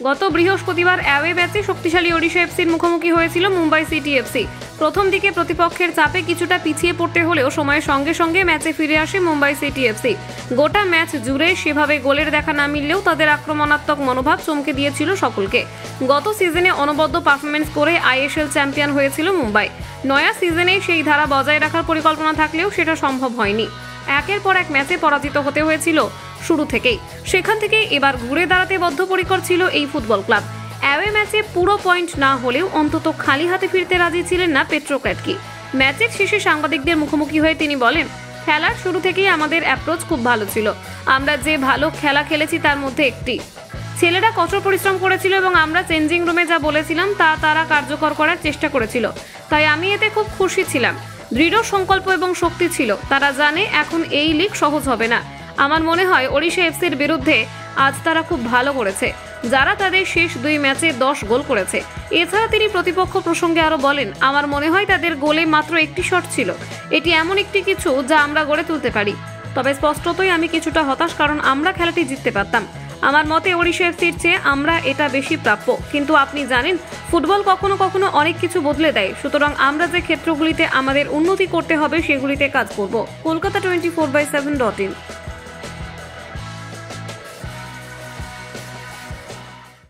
গত বৃহস্পতিবার অ্যাওয়ে ম্যাচে শক্তিশালী ওড়িশা এফসির মুখোমুখি হয়েছিল মুম্বাই সিটি এফসি। প্রথম দিকে প্রতিপক্ষের চাপে কিছুটা পিছিয়ে পড়তে হলেও সময়ের সঙ্গে সঙ্গে ম্যাচে ফিরে আসে মুম্বাই সিটি এফসি। গোটা ম্যাচ জুড়ে সেভাবে গোলের দেখা না মিললেও তাদের আক্রমণাত্মক মনোভাব চমকে দিয়েছিল সকলকে। গত সিজনে অনবদ্য পারফরমেন্স করে আইএসএল চ্যাম্পিয়ন হয়েছিল মুম্বাই। নয়া সিজনে সেই ধারা বজায় রাখার পরিকল্পনা থাকলেও সেটা সম্ভব হয়নি। একের পর এক ম্যাচে পরাজিত হতে হয়েছিল শুরু থেকেই। সেখান থেকে এবার ঘুরে দাঁড়াতে বদ্ধপরিকর ছিল এই ফুটবল ক্লাব। অ্যাওয়ে ম্যাচে পুরো পয়েন্ট না হলেও অন্তত খালি হাতে ফিরতে রাজি ছিলেন না পেট্রো ক্যাটকি। ম্যাচের শেষে সাংবাদিকদের মুখোমুখি হয়ে তিনি বলেন, খেলার শুরু থেকেই আমাদের অ্যাপ্রোচ খুব ভালো ছিল। আমরা যে ভালো খেলা খেলেছি তার মধ্যে একটি। ছেলেরা কঠোর পরিশ্রম করেছিল এবং আমরা চেঞ্জিং রুমে যা বলেছিলাম তা তারা কার্যকর করার চেষ্টা করেছিল। তাই আমি এতে খুব খুশি ছিলাম। দৃঢ় সংকল্প এবং শক্তি ছিল। তারা জানে এখন এই লিগ সহজ হবে না। আমার মনে হয় ওড়িশা এফসির বিরুদ্ধে আজ তারা খুব ভালো করেছে, যারা তাদের শেষ 2 ম্যাচে 10 গোল করেছে। এছাড়া তিনি প্রতিপক্ষ প্রসঙ্গে আরও বলেন, আমার মনে হয় তাদের গোলে মাত্র একটি শট ছিল। এটি এমন একটি কিছু যা আমরা গড়ে তুলতে পারি। তবে স্পষ্টতই আমি কিছুটা হতাশ, কারণ আমরা খেলাটি জিততে পারতাম। আমার মতে ওড়িশা এফসির চেয়ে আমরা এটা বেশি প্রাপ্য। কিন্তু আপনি জানেন, ফুটবল কখনো কখনো অনেক কিছু বদলে দেয়। সুতরাং আমরা যে ক্ষেত্রগুলিতে আমাদের উন্নতি করতে হবে সেগুলিতে কাজ করব। কলকাতা 24/7.in।